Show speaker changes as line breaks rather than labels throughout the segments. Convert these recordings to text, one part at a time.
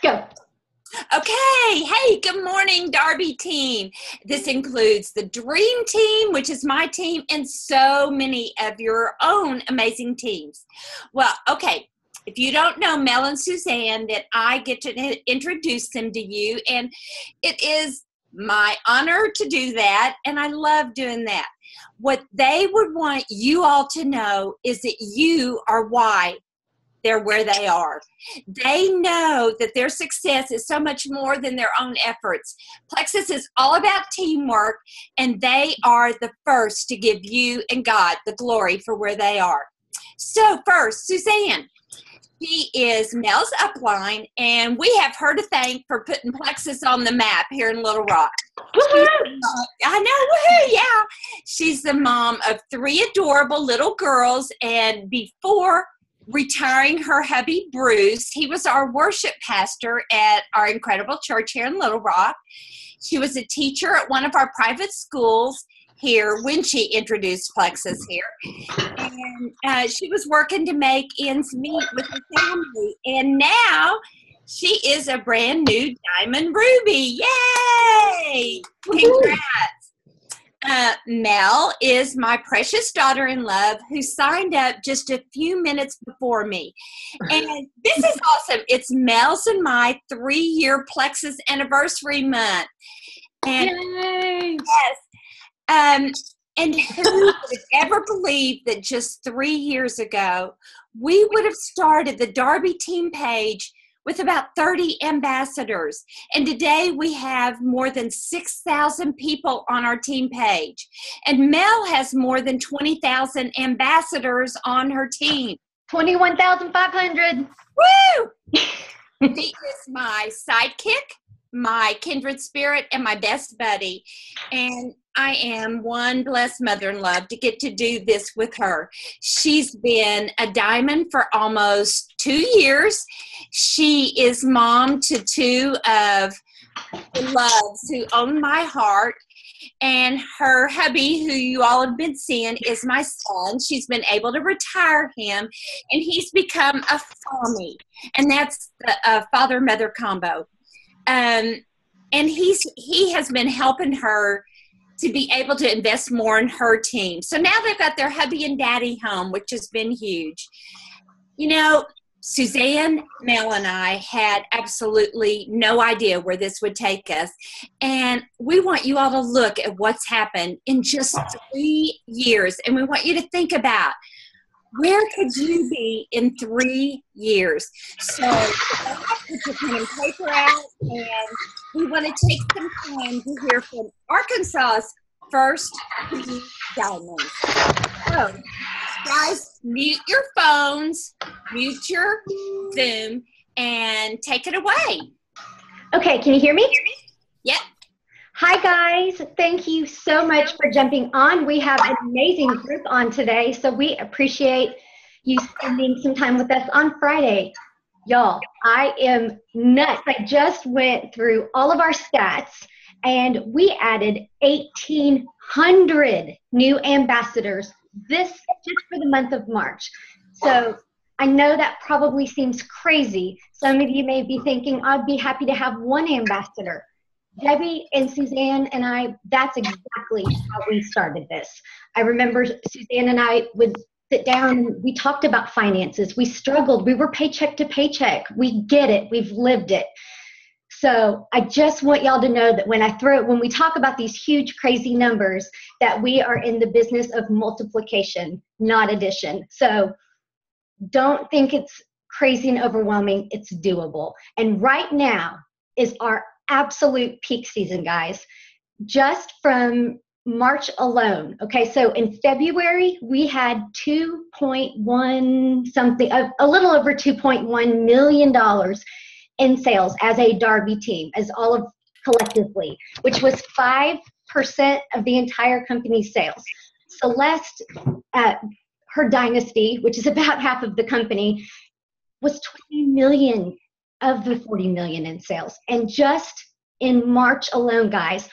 Go.
Okay, hey, good morning, Darby team. This includes the Dream Team, which is my team, and so many of your own amazing teams. Well, okay, if you don't know Mel and Suzanne, that I get to introduce them to you, and it is my honor to do that, and I love doing that. What they would want you all to know is that you are why they're where they are. They know that their success is so much more than their own efforts. Plexus is all about teamwork, and they are the first to give you and God the glory for where they are. So first, Suzanne. She is Mel's upline, and we have her to thank for putting Plexus on the map here in Little Rock. I know, woohoo, yeah. She's the mom of 3 adorable little girls, and before retiring her hubby, Bruce, he was our worship pastor at our incredible church here in Little Rock. She was a teacher at one of our private schools here when she introduced Plexus here. And she was working to make ends meet with her family. And now she is a brand new Diamond Ruby. Yay! Congrats. Mel is my precious daughter-in-law who signed up just a few minutes before me. And this is awesome. It's Mel's and my 3-year Plexus anniversary month. And
Yay!
yes. And who would have ever believed that just 3 years ago, we would have started the Darby team page with about 30 ambassadors. And today we have more than 6,000 people on our team page. And Mel has more than 20,000 ambassadors on her team.
21,500.
Woo! She is my sidekick, my kindred spirit, and my best buddy. And I am one blessed mother-in-law to get to do this with her. She's been a diamond for almost 2 years. She is mom to 2 of the loves who own my heart. And her hubby, who you all have been seeing, is my son. She's been able to retire him, and he's become a family. And that's the father-mother combo. And he has been helping her to be able to invest more in her team. So now they've got their hubby and daddy home, which has been huge. You know, Suzanne, Mel, and I had absolutely no idea where this would take us. And we want you all to look at what's happened in just 3 years. And we want you to think about, where could you be in 3 years? So put your pen and paper out, and we want to take some time to hear from Arkansas's first 3 diamonds. So, guys, mute your phones, mute your Zoom, and take it away.
Okay, can you hear me?
Yep.
Hi guys, thank you so much for jumping on. We have an amazing group on today, so we appreciate you spending some time with us on Friday. Y'all, I am nuts. I just went through all of our stats, and we added 1,800 new ambassadors just for the month of March. So I know that probably seems crazy. Some of you may be thinking, I'd be happy to have 1 ambassador. Debbie and Suzanne and I, that's exactly how we started this. I remember Suzanne and I would sit down and we talked about finances. We struggled. We were paycheck to paycheck. We get it. We've lived it. So I just want y'all to know that when we talk about these huge, crazy numbers, that we are in the business of multiplication, not addition. So don't think it's crazy and overwhelming. It's doable. And right now is our absolute peak season, guys. Just from March alone. Okay, so in February, we had 2.1 something, a little over $2.1 million in sales as a Darby team, as all of collectively, which was 5% of the entire company's sales. Celeste, her dynasty, which is about half of the company, was 20 million of the 40 million in sales. And just in March alone, guys,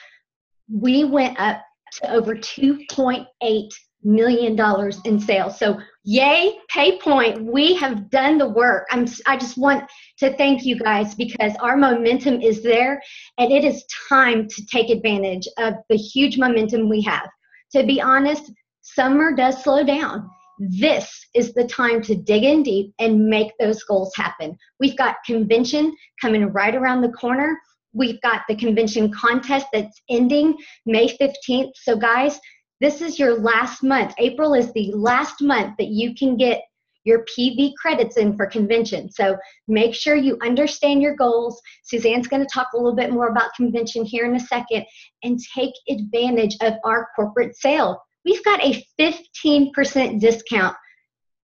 we went up to over $2.8 million in sales. So Yay, pay point. We have done the work. I just want to thank you guys because our momentum is there and it is time to take advantage of the huge momentum we have. To be honest, summer does slow down. This is the time to dig in deep and make those goals happen. We've got convention coming right around the corner. We've got the convention contest that's ending May 15th. So guys, this is your last month. April is the last month that you can get your PV credits in for convention. So make sure you understand your goals. Susanne's going to talk a little bit more about convention here in a second, and take advantage of our corporate sale. We've got a 15% discount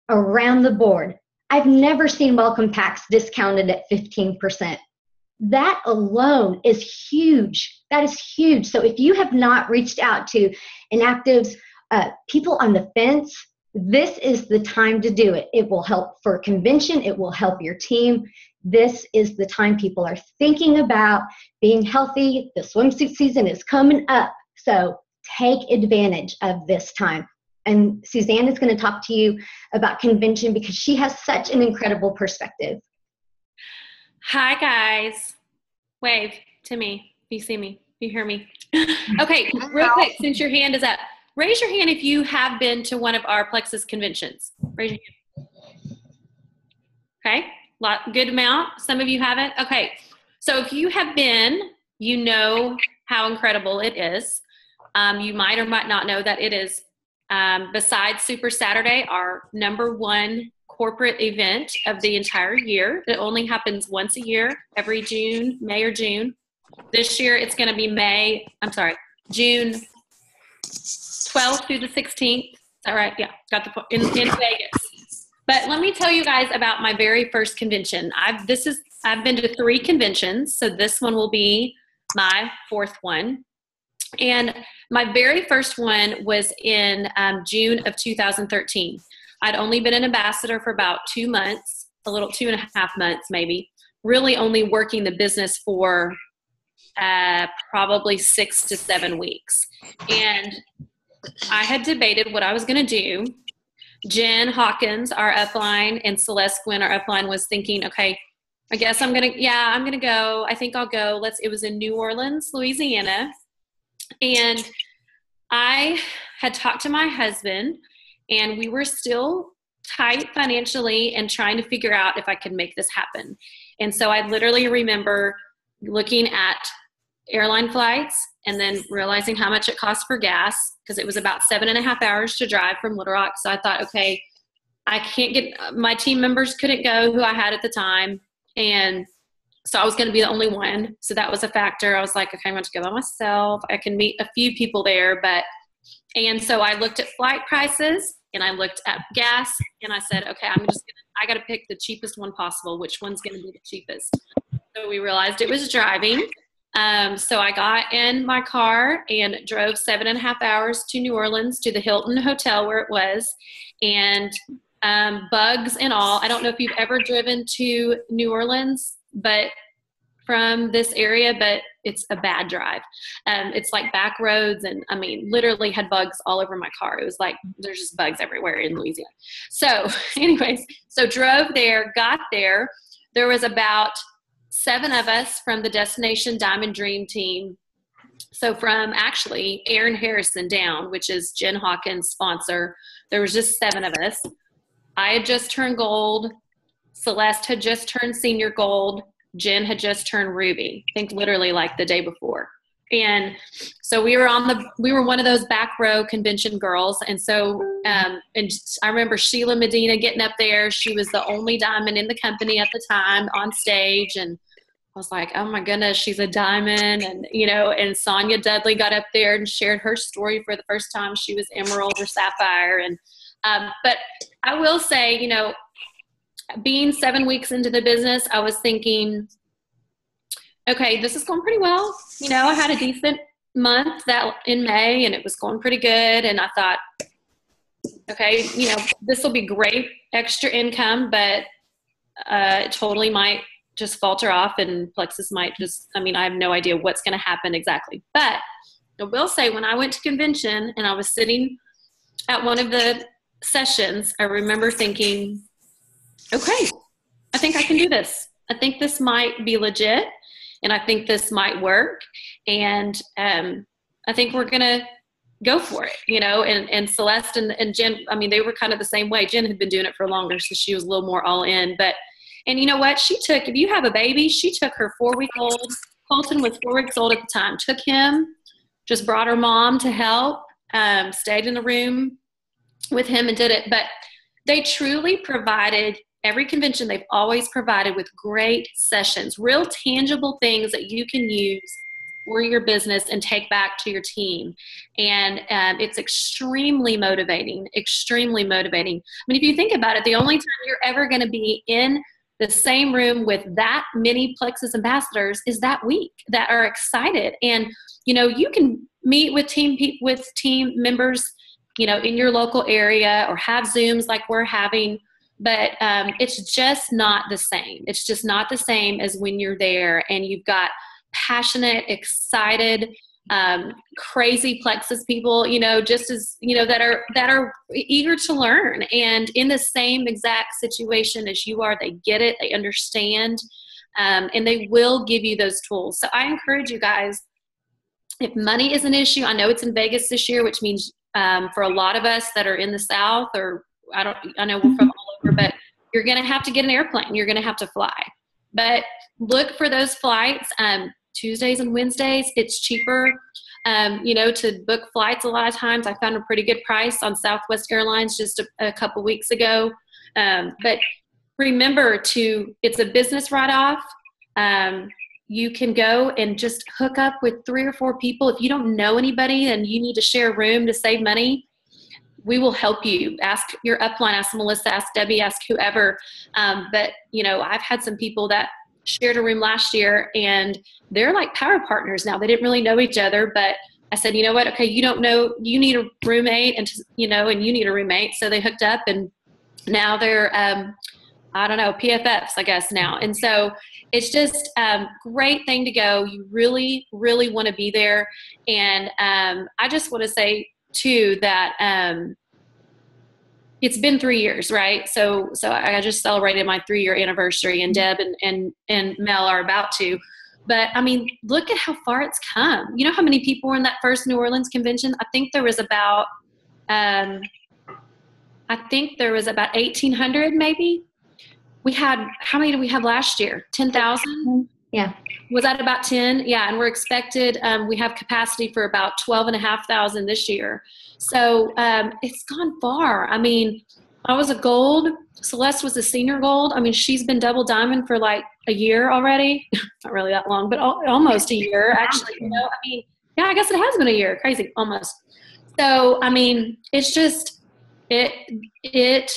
around the board. I've never seen welcome packs discounted at 15%. That alone is huge. That is huge. So if you have not reached out to inactives, people on the fence, this is the time to do it. It will help for convention. It will help your team. This is the time people are thinking about being healthy. The swimsuit season is coming up. So take advantage of this time. And Susanne is going to talk to you about convention because she has such an incredible perspective.
Hi, guys. Wave to me if you see me, if you hear me. Okay, real quick, since your hand is up, raise your hand if you have been to one of our Plexus conventions. Raise your hand. Okay, good amount. Some of you haven't. Okay, so if you have been, you know how incredible it is. You might or might not know that it is, besides Super Saturday, our #1 corporate event of the entire year. It only happens once a year, every June, May or June. This year it's going to be June 12th through the 16th. Is that right? Yeah, got the point. In Vegas. But let me tell you guys about my very first convention. I've been to 3 conventions, so this one will be my 4th one. And my very first one was in June of 2013. I'd only been an ambassador for about 2 months, a little 2.5 months maybe, really only working the business for probably 6 to 7 weeks. And I had debated what I was going to do. Jen Hawkins, our upline, and Celeste Gwynn, our upline, was thinking, okay, I guess I'm going to go. I think I'll go. It was in New Orleans, Louisiana. And I had talked to my husband, and we were still tight financially and trying to figure out if I could make this happen. And so I literally remember looking at airline flights and then realizing how much it cost for gas, because it was about 7.5 hours to drive from Little Rock. So I thought, okay, my team members couldn't go who I had at the time. And so I was going to be the only one. So that was a factor. I was like, okay, I'm going to go by myself. I can meet a few people there, and so I looked at flight prices and I looked at gas and I said, okay, I got to pick the cheapest one possible. Which one's going to be the cheapest? So we realized it was driving. So I got in my car and drove 7.5 hours to New Orleans to the Hilton Hotel where it was, and bugs and all. I don't know if you've ever driven to New Orleans, but from this area, but it's a bad drive. It's like back roads, and I mean, literally had bugs all over my car. It was like, there's just bugs everywhere in Louisiana. So anyways, drove there, got there. There was about 7 of us from the Destination Diamond Dream team. So from actually Aaron Harrison down, which is Jen Hawkins' sponsor, there was just 7 of us. I had just turned gold. Celeste had just turned senior gold. Jen had just turned ruby, I think literally like the day before. And so we were one of those back row convention girls. And so, and I remember Sheila Medina getting up there. She was the only diamond in the company at the time on stage. And I was like, oh my goodness, she's a diamond. And, and Sonia Dudley got up there and shared her story for the first time. She was emerald or sapphire. And, but I will say, being 7 weeks into the business, I was thinking, okay, this is going pretty well. I had a decent month in May, and it was going pretty good. And I thought, okay, this will be great extra income, but it totally might just falter off, and Plexus might I have no idea what's going to happen exactly. But I will say, when I went to convention and I was sitting at one of the sessions, I remember thinking, okay, I think I can do this. I think this might be legit, and I think this might work. And I think we're going to go for it, and Celeste and Jen, I mean, they were kind of the same way. Jen had been doing it for longer, so she was a little more all in. And you know what? If you have a baby, she took her 4-week-old, Colton was 4 weeks old at the time, took him, just brought her mom to help, stayed in the room with him and did it. But they truly provided, every convention they've always provided with great sessions, real tangible things that you can use for your business and take back to your team. And it's extremely motivating, extremely motivating. I mean, if you think about it, the only time you're ever going to be in the same room with that many Plexus ambassadors is that week that are excited. And, you can meet with team members, in your local area or have Zooms like we're having, but it's just not the same. It's just not the same as when you're there and you've got passionate, excited, crazy Plexus people, just as, that are eager to learn and in the same exact situation as you are. They get it, they understand, and they will give you those tools. So I encourage you guys, if money is an issue, I know it's in Vegas this year, which means for a lot of us that are in the South, or I know we're from all over, but you're going to have to get an airplane. You're going to have to fly. But look for those flights. Tuesdays and Wednesdays, it's cheaper, to book flights. A lot of times I found a pretty good price on Southwest Airlines just a couple weeks ago. But remember it's a business write-off. You can go and just hook up with 3 or 4 people. If you don't know anybody and you need to share a room to save money, we will help you. Ask your upline, ask Melissa, ask Debbie, ask whoever. But, I've had some people that shared a room last year and they're like power partners now. They didn't really know each other, but I said, you know what? Okay, you don't know, you need a roommate and you need a roommate. So they hooked up and now they're, PFFs, I guess now. And so it's just a great thing to go. You really, really want to be there. And I just want to say too that it's been 3 years, right? So I just celebrated my 3-year anniversary, and Deb and Mel are about to. But I mean, look at how far it's come. You know how many people were in that first New Orleans convention? I think there was about 1,800 maybe. How many did we have last year? 10,000?
Yeah.
Was that about 10? Yeah. And we're expected, we have capacity for about 12,500 this year. So it's gone far. I mean, I was a gold. Celeste was a senior gold. I mean, she's been double diamond for like a year already. Not really that long, but almost a year actually. I guess it has been a year. Crazy, almost. So, I mean, it's just, it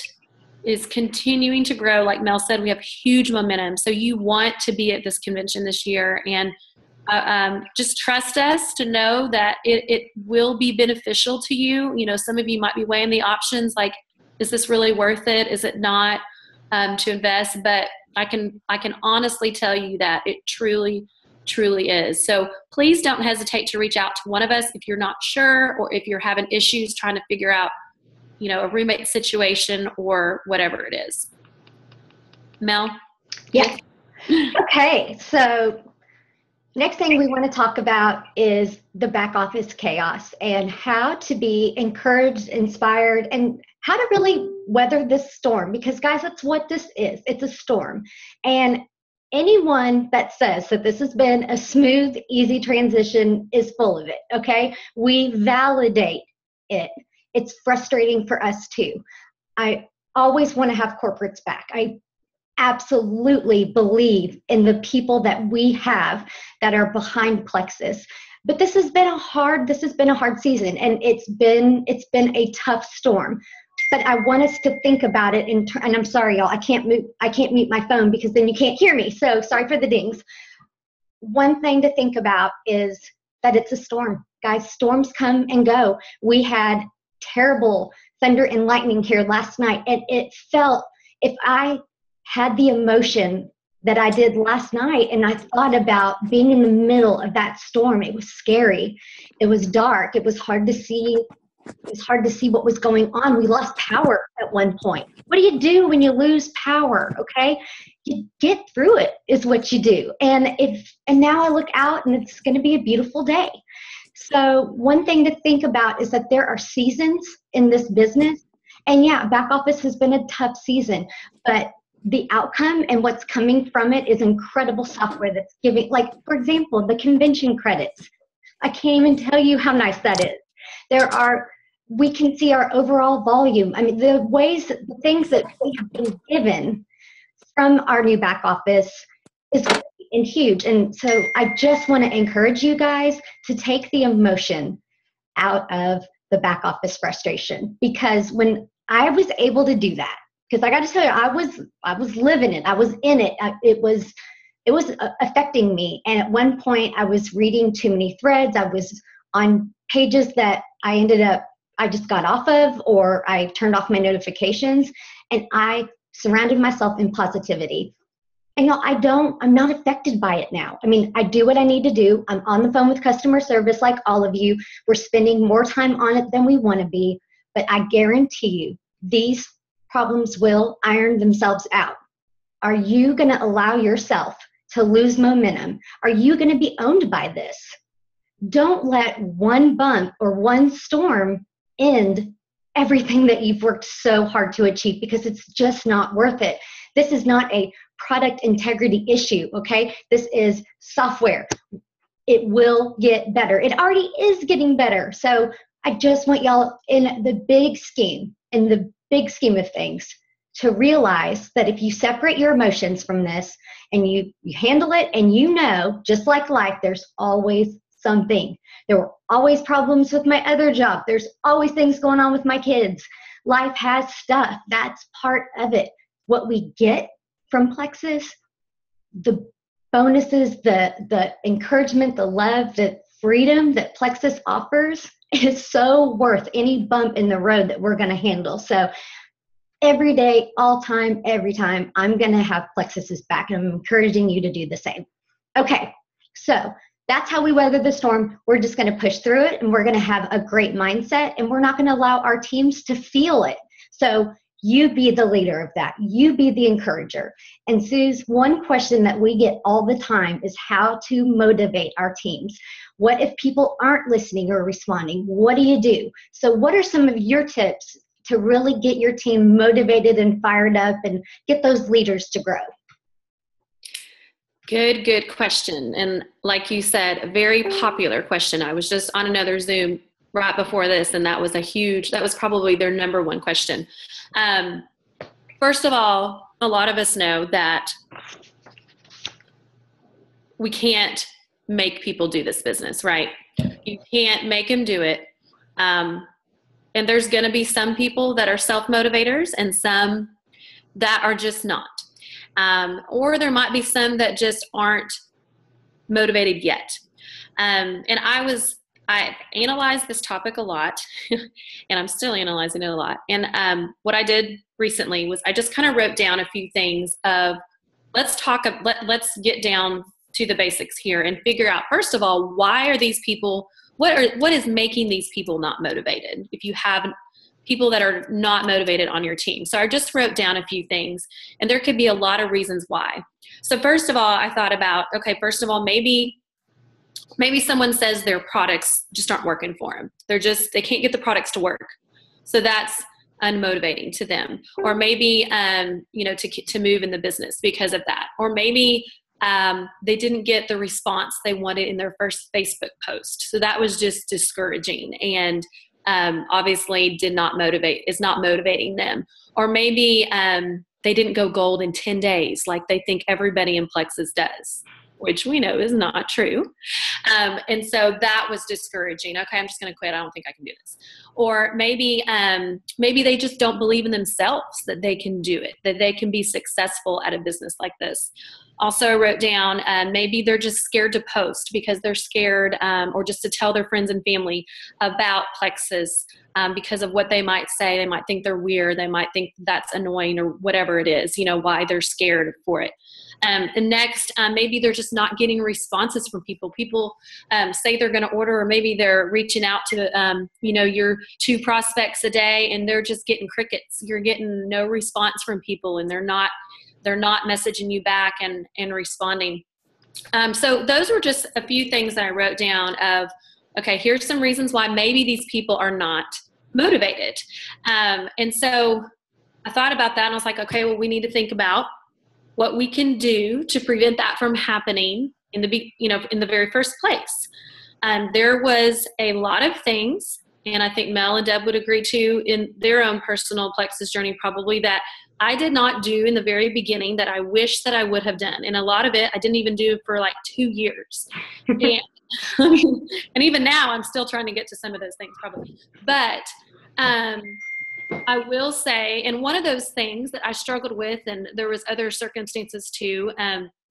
is continuing to grow. Like Mel said, we have huge momentum. So you want to be at this convention this year, and just trust us to know that it will be beneficial to you. Some of you might be weighing the options, like, is this really worth it? Is it not to invest? But I can honestly tell you that it truly, truly is. So please don't hesitate to reach out to one of us if you're not sure, or if you're having issues trying to figure out, a roommate situation or whatever it is. Mel?
Yeah. Okay. So next thing we want to talk about is the back office chaos and how to be encouraged, inspired, and how to really weather this storm. Because guys, that's what this is. It's a storm. And anyone that says that this has been a smooth, easy transition is full of it. Okay. We validate it. It's frustrating for us too. I always want to have corporates back. I absolutely believe in the people that we have that are behind Plexus. But this has been a hard season, and it's been a tough storm. But I want us to think about it and I'm sorry, y'all, I can't mute my phone because then you can't hear me. So sorry for the dings. One thing to think about is that it's a storm. Guys, storms come and go. We had terrible thunder and lightning here last night, and it felt, if I had the emotion that I did last night and I thought about being in the middle of that storm, it was scary, it was dark, it was hard to see It was hard to see what was going on. We lost power at one point. What do you do when you lose power? Okay, you get through it is what you do. And now I look out and it's going to be a beautiful day. So one thing to think about is that there are seasons in this business. And yeah, back office has been a tough season, but the outcome and what's coming from it is incredible software that's giving, like, for example, the convention credits. I can't even tell you how nice that is. We can see our overall volume. I mean, the things that we have been given from our new back office is great and huge. And so I just want to encourage you guys to take the emotion out of the back office frustration, because when I was able to do that, because I got to tell you, I was living it. I was in it. It was affecting me. And at one point I was reading too many threads. I was on pages that I just got off of, or I turned off my notifications, and I surrounded myself in positivity. And I'm not affected by it now. I mean, I do what I need to do. I'm on the phone with customer service like all of you. We're spending more time on it than we want to be, but I guarantee you these problems will iron themselves out. Are you going to allow yourself to lose momentum? Are you going to be owned by this? Don't let one bump or one storm end everything that you've worked so hard to achieve, because it's just not worth it. This is not a product integrity issue, okay? This is software. It will get better. It already is getting better. So I just want y'all in the big scheme of things to realize that if you separate your emotions from this and you handle it, and just like life, there's always something. There were always problems with my other job. There's always things going on with my kids. Life has stuff. That's part of it. What we get from Plexus, the bonuses, the encouragement, the love, the freedom that Plexus offers is so worth any bump in the road that we're going to handle. So every day, all time, every time, I'm going to have Plexus's back, and I'm encouraging you to do the same. Okay, so that's how we weather the storm. We're just going to push through it, and we're going to have a great mindset, and we're not going to allow our teams to feel it. So you be the leader of that. You be the encourager. And Suze, one question that we get all the time is how to motivate our teams. What if people aren't listening or responding? What do you do? So what are some of your tips to really get your team motivated and fired up and get those leaders to grow?
Good question. And like you said, a very popular question. I was just on another Zoom right before this, and that was probably their number one question. First of all, a lot of us know that we can't make people do this business, right? You can't make them do it. And there's going to be some people that are self-motivators and some that are just not. Or there might be some that just aren't motivated yet. And I analyzed this topic a lot, and I'm still analyzing it a lot. And what I did recently was I just kind of wrote down a few things of, let's get down to the basics here and figure out, first of all, why are these people, what is making these people not motivated? If you have people that are not motivated on your team. So I just wrote down a few things, and there could be a lot of reasons why. So first of all, I thought about, okay, first of all, maybe someone says their products just aren't working for them. They can't get the products to work. So that's unmotivating to them. Or maybe, to move in the business because of that. Or maybe they didn't get the response they wanted in their first Facebook post. So that was just discouraging and obviously is not motivating them. Or maybe they didn't go gold in 10 days like they think everybody in Plexus does, which we know is not true. And so that was discouraging. Okay, I'm just going to quit. I don't think I can do this. Or maybe they just don't believe in themselves that they can do it, that they can be successful at a business like this. Also, I wrote down maybe they're just scared to post because they're scared or just to tell their friends and family about Plexus because of what they might say. They might think they're weird. They might think that's annoying or whatever it is, why they're scared for it. And next, maybe they're just not getting responses from people. People say they're going to order, or maybe they're reaching out to, your 2 prospects a day and they're just getting crickets. You're getting no response from people, and they're not messaging you back and responding. So those were just a few things that I wrote down of, okay, here's some reasons why maybe these people are not motivated. And so I thought about that and I was like, okay, well, we need to think about what we can do to prevent that from happening in the very first place. There was a lot of things, and I think Mel and Deb would agree too, in their own personal Plexus journey, probably, that I did not do in the very beginning that I wish that I would have done. And a lot of it I didn't even do for like 2 years. And, and even now I'm still trying to get to some of those things probably. But I will say, and one of those things that I struggled with, and there was other circumstances too,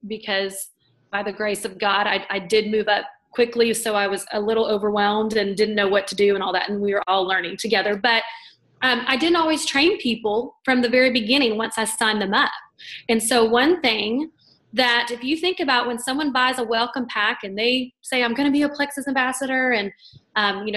because by the grace of God, I did move up quickly. So I was a little overwhelmed and didn't know what to do and all that. And we were all learning together. But I didn't always train people from the very beginning once I signed them up. And so one thing that if you think about when someone buys a welcome pack and they say, I'm going to be a Plexus ambassador, and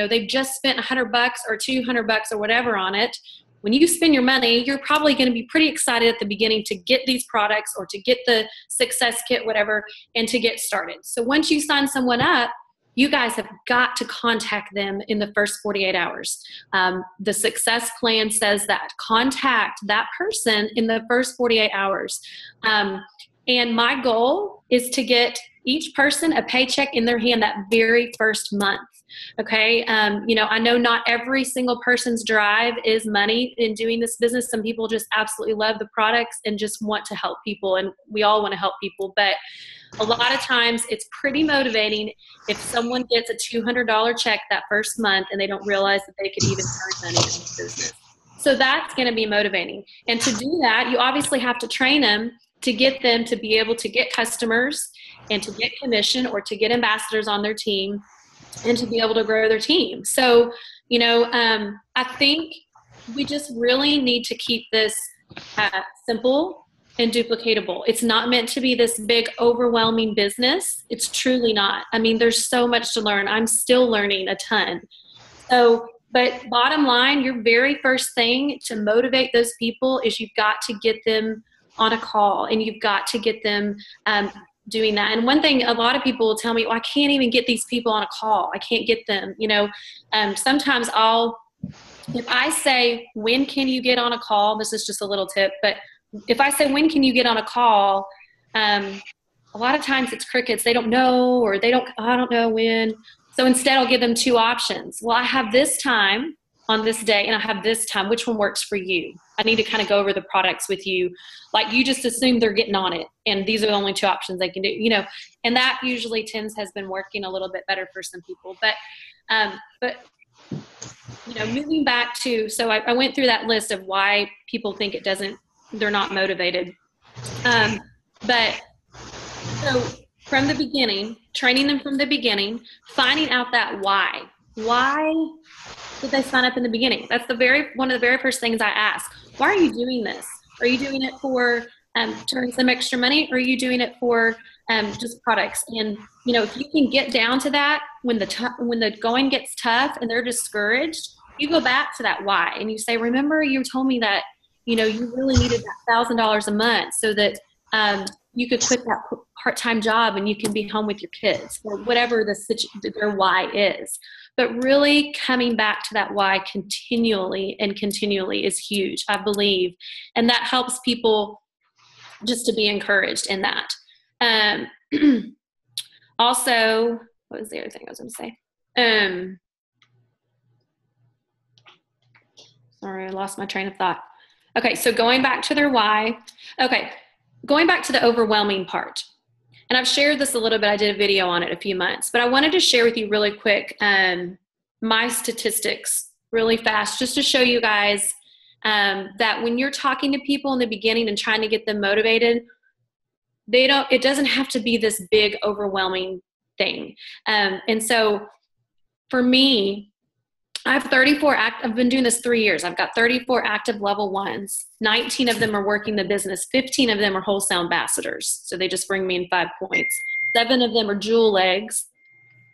they've just spent $100 or $200 or whatever on it. When you spend your money, you're probably going to be pretty excited at the beginning to get these products or to get the success kit, whatever, and to get started. So once you sign someone up, you guys have got to contact them in the first 48 hours. The success plan says that. Contact that person in the first 48 hours. And my goal is to get each person a paycheck in their hand that very first month. Okay. I know not every single person's drive is money in doing this business. Some people just absolutely love the products and just want to help people. And we all want to help people. But a lot of times it's pretty motivating if someone gets a $200 check that first month and they don't realize that they could even earn money in this business. So that's going to be motivating. And to do that, you obviously have to train them to get them to be able to get customers and to get commission or to get ambassadors on their team and to be able to grow their team. So, I think we just really need to keep this simple and duplicatable. It's not meant to be this big, overwhelming business. It's truly not. I mean, there's so much to learn. I'm still learning a ton. So, but bottom line, your very first thing to motivate those people is you've got to get them on a call, and you've got to get them doing that. And one thing, a lot of people will tell me, well, I can't even get these people on a call. I can't get them, sometimes if I say, when can you get on a call? This is just a little tip, but if I say, when can you get on a call? A lot of times it's crickets. They don't know, or I don't know when. So instead I'll give them 2 options. Well, I have this time on this day, and I have this time. Which one works for you? I need to kind of go over the products with you. Like, you just assume they're getting on it, and these are the only 2 options they can do, and that usually has been working a little bit better for some people. But moving back to, so I went through that list of why people think they're not motivated. But so from the beginning, training them from the beginning, finding out that why did they sign up in the beginning? That's one of the very first things I ask. Why are you doing this? Are you doing it for to earn some extra money, or are you doing it for just products? And if you can get down to that, when the going gets tough and they're discouraged, you go back to that why, and you say, remember, you told me that you really needed that $1,000 a month so that you could quit that part-time job and you can be home with your kids, or whatever their why is. But really coming back to that why continually is huge, I believe. And that helps people just to be encouraged in that. Also, what was the other thing I was going to say? Sorry, I lost my train of thought. Okay, so going back to their why. Okay, going back to the overwhelming part. And I've shared this a little bit. I did a video on it a few months. But I wanted to share with you really quick my statistics really fast, just to show you guys that when you're talking to people in the beginning and trying to get them motivated, it doesn't have to be this big, overwhelming thing. And so for me, I've been doing this 3 years. I've got 34 active level 1s. 19 of them are working the business. 15 of them are wholesale ambassadors. So they just bring me in 5 points. 7 of them are jewel legs.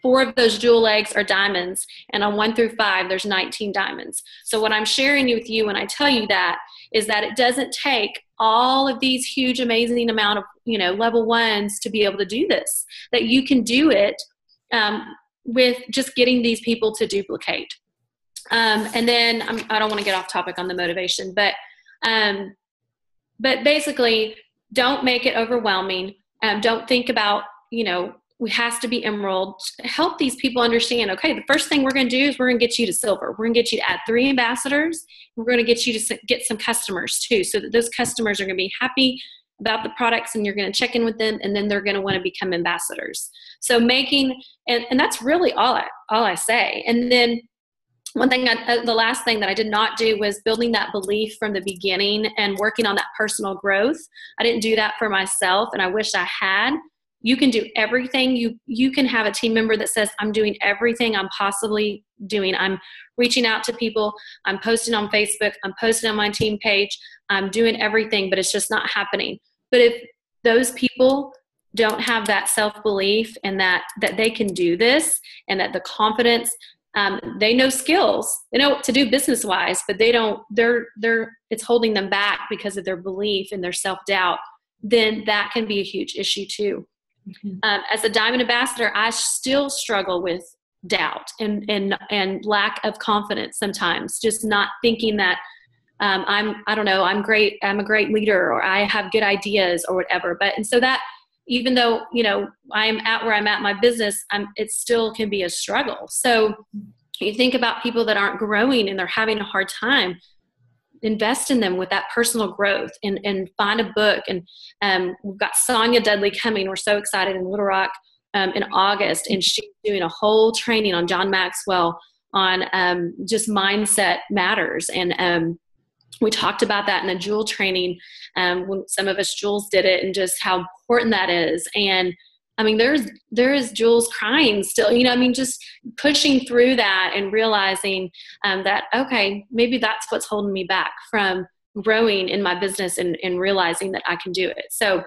4 of those jewel legs are diamonds, and on 1 through 5, there's 19 diamonds. So what I'm sharing with you when I tell you that is that it doesn't take all of these huge, amazing amount of, level 1s to be able to do this, that you can do it with just getting these people to duplicate. And then I don't want to get off topic on the motivation, but basically don't make it overwhelming. Don't think about, we has to be emerald. Help these people understand, okay, the first thing we're going to do is we're going to get you to silver. We're going to get you to add 3 ambassadors. We're going to get you to get some customers too, so that those customers are going to be happy about the products, and you're going to check in with them, and then they're going to want to become ambassadors. So and that's really all I say. And then the last thing that I did not do was building that belief from the beginning and working on that personal growth. I didn't do that for myself, and I wish I had. You can do everything. You can have a team member that says, I'm doing everything I'm possibly doing. I'm reaching out to people. I'm posting on Facebook. I'm posting on my team page. I'm doing everything, but it's just not happening. But if those people don't have that self-belief and that they can do this, and that the confidence, they know skills, they know what to do business-wise, but it's holding them back because of their belief and their self-doubt, then that can be a huge issue too. Mm-hmm. As a Diamond Ambassador, I still struggle with doubt and lack of confidence sometimes, just not thinking that I'm great, I'm a great leader, or I have good ideas or whatever. And so that, even though, I'm at where I'm at in my business, it still can be a struggle. So you think about people that aren't growing and they're having a hard time, invest in them with that personal growth, and find a book. And we've got Sonia Dudley coming. We're so excited, in Little Rock in August, and she's doing a whole training on John Maxwell on just mindset matters. And we talked about that in a jewel training when some of us jewels did it, and just how important that is. And I mean, there is jewels crying still, just pushing through that and realizing that, okay, maybe that's what's holding me back from growing in my business and realizing that I can do it. So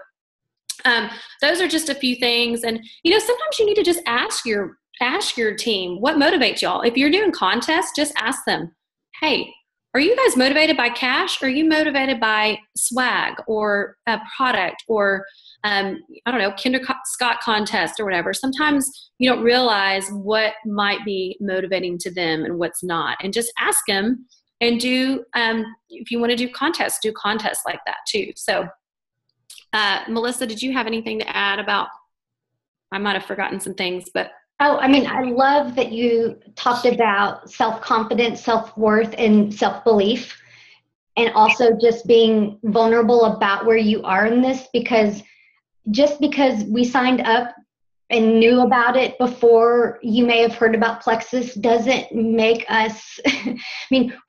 those are just a few things. And, sometimes you need to just ask your team, what motivates y'all? If you're doing contests, just ask them, hey, are you guys motivated by cash? Or are you motivated by swag or a product or, Kinder Scott contest or whatever? Sometimes you don't realize what might be motivating to them and what's not. And just ask them, and if you want to do contests like that too. So, Melissa, did you have anything to add about, I might have forgotten some things, but.
Oh, I love that you talked about self-confidence, self-worth, and self-belief, and also just being vulnerable about where you are in this, because just because we signed up and knew about it before you may have heard about Plexus doesn't make us,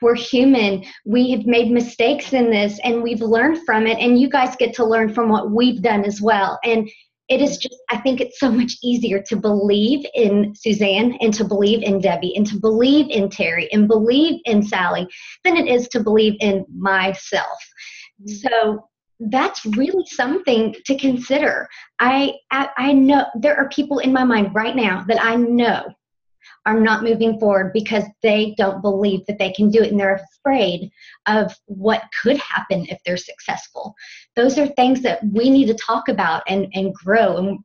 we're human. We have made mistakes in this, and we've learned from it, and you guys get to learn from what we've done as well. And it is just, I think it's so much easier to believe in Susanne, and to believe in Debbie, and to believe in Terry, and believe in Sally than it is to believe in myself. So that's really something to consider. I know there are people in my mind right now that I know are not moving forward because they don't believe that they can do it, and they're afraid of what could happen if they're successful. Those are things that we need to talk about and grow, and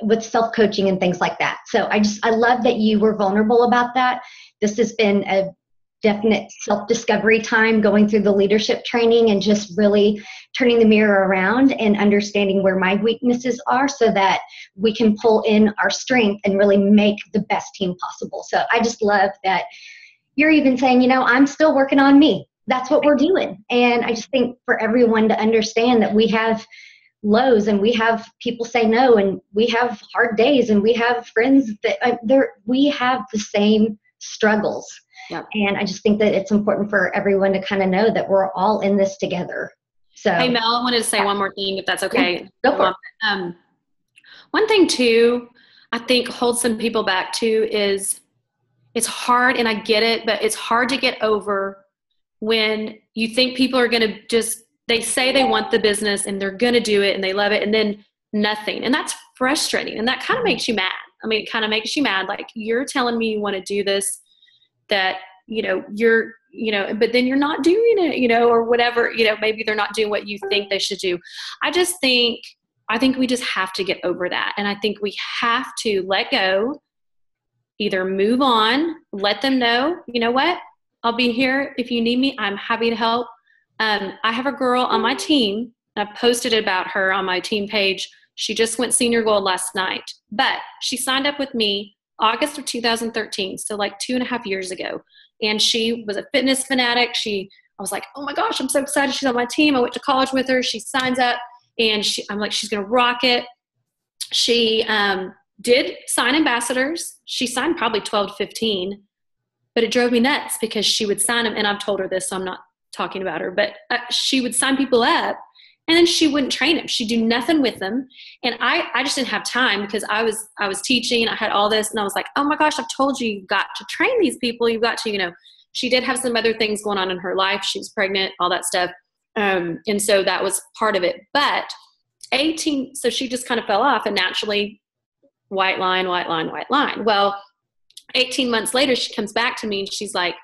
with self-coaching and things like that. So I love that you were vulnerable about that. This has been a definite self-discovery time, going through the leadership training and just really turning the mirror around and understanding where my weaknesses are, so that we can pull in our strength and really make the best team possible. So I just love that you're even saying, I'm still working on me. That's what we're doing. And I just think for everyone to understand that we have lows, and we have people say no, and we have hard days, and we have friends that we have the same struggles. Yep. And I just think that it's important for everyone to kind of know that we're all in this together. So,
hey, Mel, I wanted to say one more thing, if that's okay.
Yeah, go for it.
One thing too, I think holds some people back too, is it's hard, and I get it, but it's hard to get over when you think people are going to they say they want the business and they're going to do it and they love it, and then nothing. And that's frustrating, and that kind of makes you mad. I mean, it kind of makes you mad. Like, you're telling me you want to do this, that, but then you're not doing it, or whatever, maybe they're not doing what you think they should do. I think we just have to get over that. And I think we have to let go, either move on, let them know, you know what, I'll be here if you need me. I'm happy to help. I have a girl on my team. I posted about her on my team page. She just went senior gold last night, but she signed up with me August of 2013. So like 2.5 years ago. And she was a fitness fanatic. I was like, oh my gosh, I'm so excited. She's on my team. I went to college with her. She signs up and I'm like, she's going to rock it. She did sign ambassadors. She signed probably 12 to 15, but it drove me nuts because she would sign them. And I've told her this, so I'm not talking about her, but she would sign people up and then she wouldn't train them. She'd do nothing with them. And I just didn't have time because I was teaching. I had all this and I was like, oh my gosh, I've told you, you've got to train these people. You've got to, she did have some other things going on in her life. She was pregnant, all that stuff. And so that was part of it. But 18, so she just kind of fell off and naturally white line. Well, 18 months later, she comes back to me and she's like,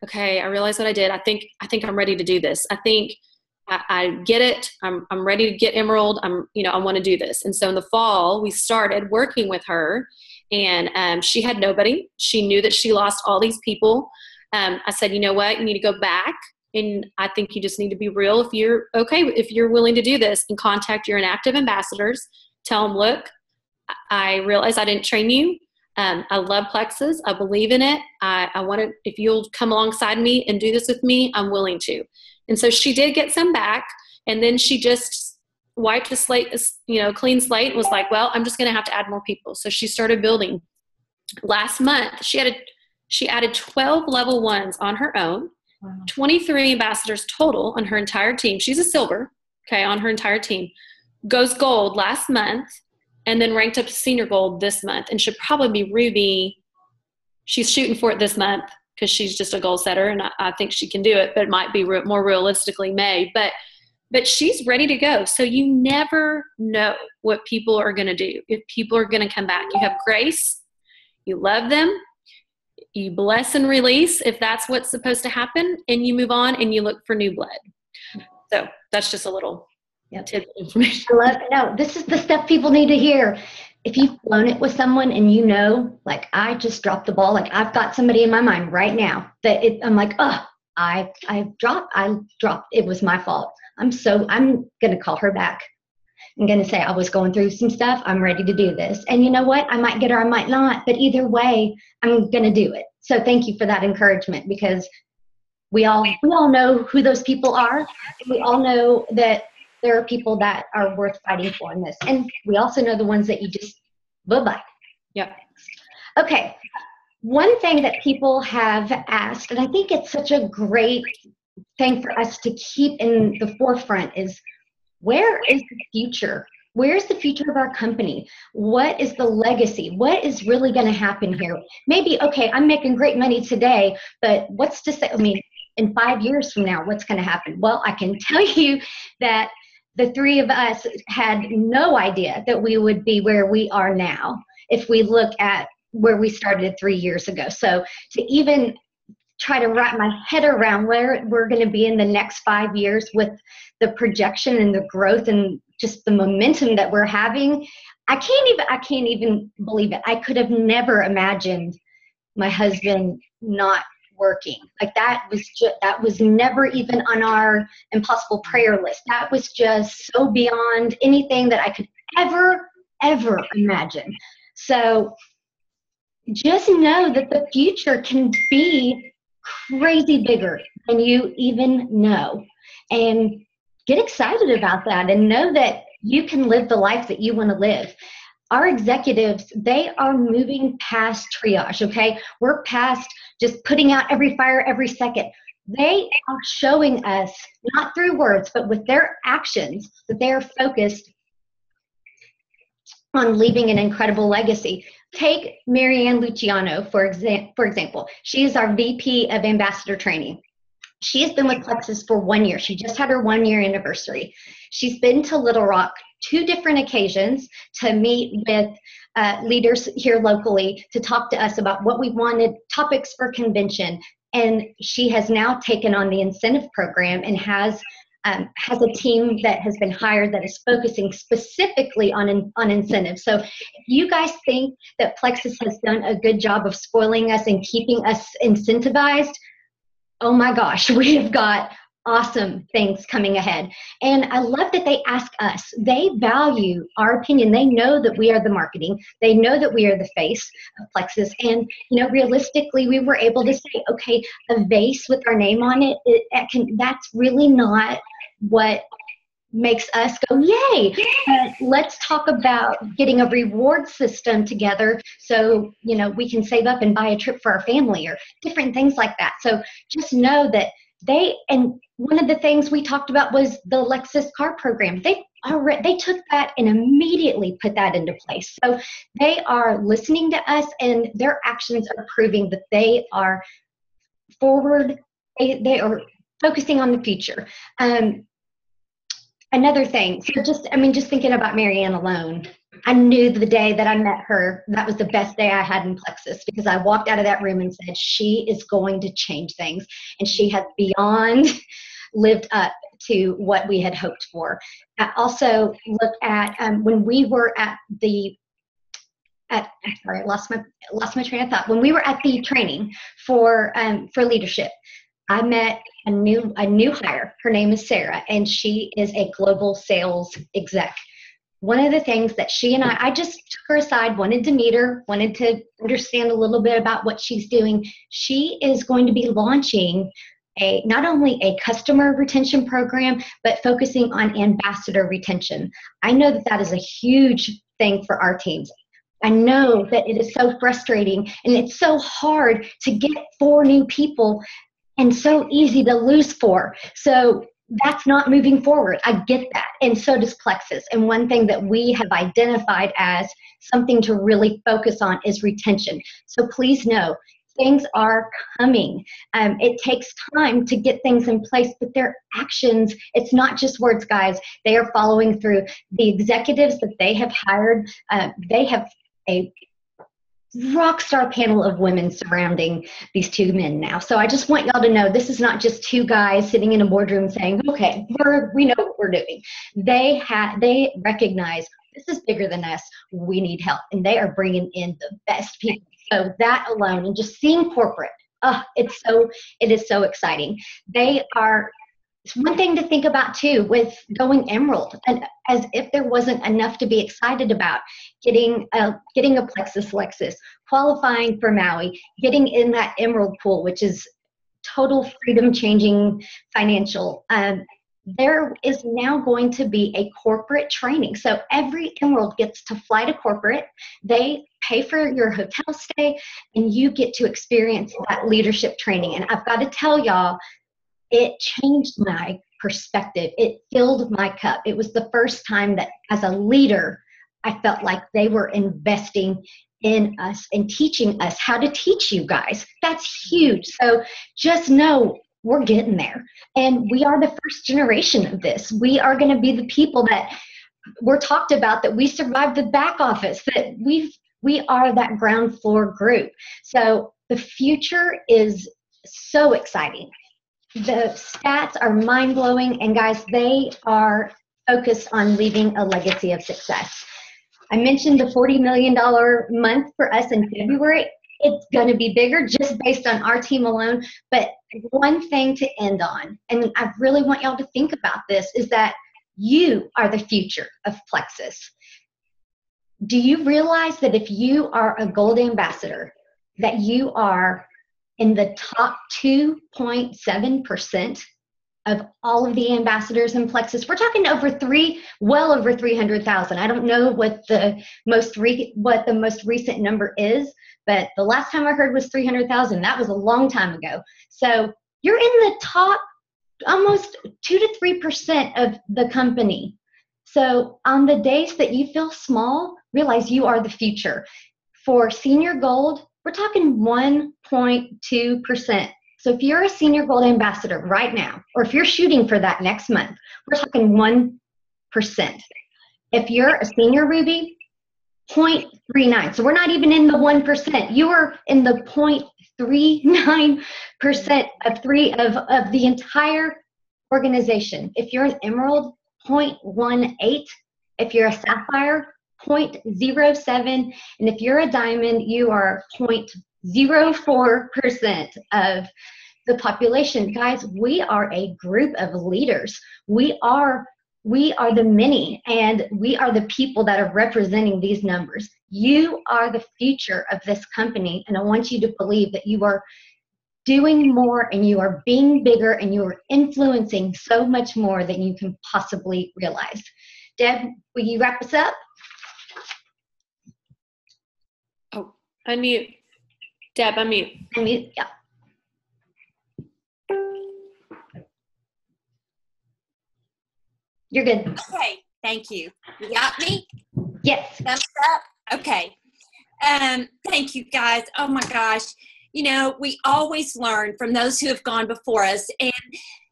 okay, I realized what I did. I think I'm ready to do this. I think I get it. I'm ready to get Emerald. I want to do this. And so in the fall, we started working with her and she had nobody. She knew that she lost all these people. I said, you know what, you need to go back. And I think you just need to be real. If you're okay, if you're willing to do this, and contact your inactive ambassadors, tell them, look, I realize I didn't train you. I love Plexus. I believe in it. I want to, if you'll come alongside me and do this with me, I'm willing to. And so she did get some back. And then she just wiped the slate, clean slate, and was like, well, I'm just going to have to add more people. So she started building. Last month, she added 12 level ones on her own. Wow. 23 ambassadors total on her entire team. She's a silver, on her entire team. Goes gold last month and then ranked up to senior gold this month and should probably be ruby. She's shooting for it this month because she's just a goal setter and I think she can do it, but it might be more realistically May. But she's ready to go. So you never know what people are going to do. If people are going to come back, you have grace, you love them, you bless and release if that's what's supposed to happen, and you move on and you look for new blood. So that's just a little tidbit of information.
I love it. No, this is the stuff people need to hear. If you've flown it with someone and like I just dropped the ball, like I've got somebody in my mind right now that I'm like, oh, I dropped, it was my fault. I'm going to call her back. I'm going to say I was going through some stuff. I'm ready to do this. And you know what? I might get her, I might not. But either way, I'm going to do it. So thank you for that encouragement because we all know who those people are. And we all know that there are people that are worth fighting for in this. And we also know the ones that you just, bye-bye.
Yep.
Okay. One thing that people have asked, and I think it's such a great thing for us to keep in the forefront is, where is the future? Where's the future of our company? What is the legacy? What is really going to happen here? Maybe, okay, I'm making great money today, but what's to say, in 5 years from now, what's going to happen? Well, I can tell you that the three of us had no idea that we would be where we are now if we look at where we started 3 years ago. So to even try to wrap my head around where we're going to be in the next 5 years with the projection and the growth and just the momentum that we're having, I can't even believe it. I could have never imagined my husband not working. Like that was never even on our impossible prayer list. That was just so beyond anything that I could ever imagine. So just know that the future can be crazy bigger than you even know, and get excited about that and know that you can live the life that you want to live. Our executives, they are moving past triage, okay? We're past just putting out every fire every second. They are showing us, not through words, but with their actions, that they are focused on leaving an incredible legacy. Take Ann Luciano, for example. She is our VP of Ambassador Training. She has been with Plexus for 1 year. She just had her 1 year anniversary. She's been to Little Rock 2 different occasions to meet with leaders here locally to talk to us about what we wanted, topics for convention. And she has now taken on the incentive program and has a team that has been hired that is focusing specifically on incentives. So if you guys think that Plexus has done a good job of spoiling us and keeping us incentivized, oh my gosh, we have got awesome things coming ahead. And I love that they ask us. They value our opinion. They know that we are the marketing. They know that we are the face of Plexus. And, realistically, we were able to say, okay, a vase with our name on it, that's really not what makes us go, yay. Let's talk about getting a reward system together so, we can save up and buy a trip for our family or different things like that. So just know that and one of the things we talked about was the Lexus car program. They took that and immediately put that into place. So they are listening to us, and their actions are proving that they are forward. They are focusing on the future. Another thing, so just thinking about Marianne alone, I knew the day that I met her, that was the best day I had in Plexus, because I walked out of that room and said, she is going to change things. And she has beyond lived up to what we had hoped for. I also looked at when we were I lost my train of thought. When we were at the training for leadership, I met a new hire. Her name is Sarah, and she is a global sales exec. One of the things that she and I just took her aside, wanted to meet her, wanted to understand a little bit about what she's doing. She is going to be launching not only a customer retention program, but focusing on ambassador retention. I know that is a huge thing for our teams. I know that it is so frustrating, and it's so hard to get 4 new people and so easy to lose 4. So that's not moving forward. I get that. And so does Plexus. And one thing that we have identified as something to really focus on is retention. So please know, things are coming. It takes time to get things in place, but their actions, it's not just words, guys. They are following through. The executives that they have hired, they have a rock star panel of women surrounding these 2 men now. So I just want y'all to know, this is not just 2 guys sitting in a boardroom saying, okay, we know what we're doing. They recognize this is bigger than us. We need help. And they are bringing in the best people. So that alone, and just seeing corporate, it is so exciting. It's one thing to think about too with going Emerald, and as if there wasn't enough to be excited about, getting a Plexus Lexus, qualifying for Maui, getting in that Emerald pool, which is total freedom changing financial. There is now going to be a corporate training. So every Emerald gets to fly to corporate. They pay for your hotel stay, and you get to experience that leadership training. And I've got to tell y'all, it changed my perspective. It filled my cup. It was the first time that as a leader, I felt like they were investing in us and teaching us how to teach you guys. That's huge. So just know we're getting there. And we are the first generation of this. We are going to be the people that were talked about, that we survived the Backoffice, that we are that ground floor group. So the future is so exciting. The stats are mind-blowing, and guys, they are focused on leaving a legacy of success. I mentioned the $40 million month for us in February. It's going to be bigger just based on our team alone. But one thing to end on, and I really want y'all to think about this, is that you are the future of Plexus. Do you realize that if you are a gold ambassador, that you are in the top 2.7% of all of the ambassadors in Plexus? We're talking well over 300,000. I don't know what the most recent number is, but the last time I heard was 300,000. That was a long time ago. So you're in the top almost 2 to 3% of the company. So on the days that you feel small, realize you are the future. For senior gold, we're talking 1.2%. So if you're a senior gold ambassador right now, or if you're shooting for that next month, we're talking 1%. If you're a senior Ruby, 0.39. So we're not even in the 1%. You are in the 0.39% of the entire organization. If you're an emerald, 0.18. If you're a sapphire, 0.07. And if you're a diamond, you are 0.04% of the population. Guys, we are a group of leaders. We are the many, and we are the people that are representing these numbers. You are the future of this company, and I want you to believe that you are doing more and you are being bigger and you are influencing so much more than you can possibly realize. Deb, will you wrap us up?
Oh, unmute. Deb, unmute.
Unmute, yeah. You're good.
Okay, thank you. You got me?
Yes.
Thumbs up? Okay. Thank you, guys. Oh, my gosh. You know, we always learn from those who have gone before us. And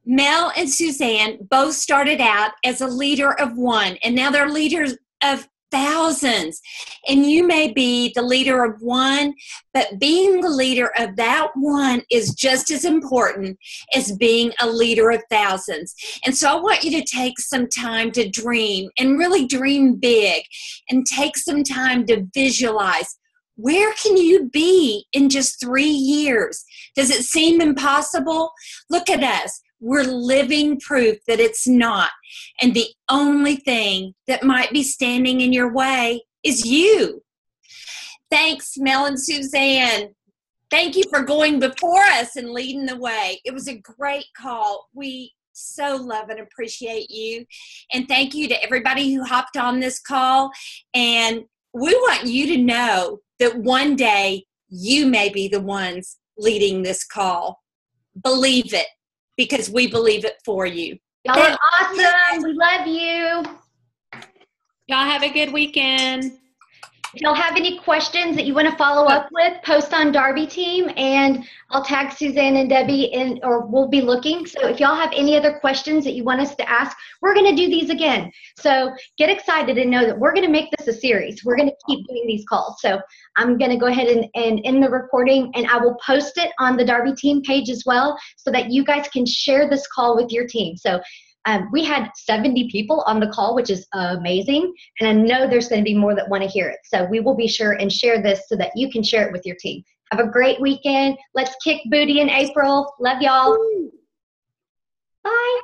Mel and Suzanne both started out as a leader of one, and now they're leaders of thousands. And you may be the leader of one, but being the leader of that one is just as important as being a leader of thousands. And so I want you to take some time to dream, and really dream big, and take some time to visualize. Where can you be in just 3 years? Does it seem impossible? Look at us. We're living proof that it's not. And the only thing that might be standing in your way is you. Thanks, Mel and Suzanne. Thank you for going before us and leading the way. It was a great call. We so love and appreciate you. And thank you to everybody who hopped on this call. And we want you to know that one day you may be the ones leading this call. Believe it, because we believe it for you.
Y'all are awesome. We love you.
Y'all have a good weekend.
If y'all have any questions that you want to follow up with, post on Darby team, and I'll tag Suzanne and Debbie in, or we'll be looking. So if y'all have any other questions that you want us to ask, we're going to do these again. So get excited and know that we're going to make this a series. We're going to keep doing these calls. So I'm going to go ahead and end the recording, and I will post it on the Darby team page as well, so that you guys can share this call with your team. So we had 70 people on the call, which is amazing. And I know there's going to be more that want to hear it. So we will be sure and share this so that you can share it with your team. Have a great weekend. Let's kick booty in April. Love y'all. Bye.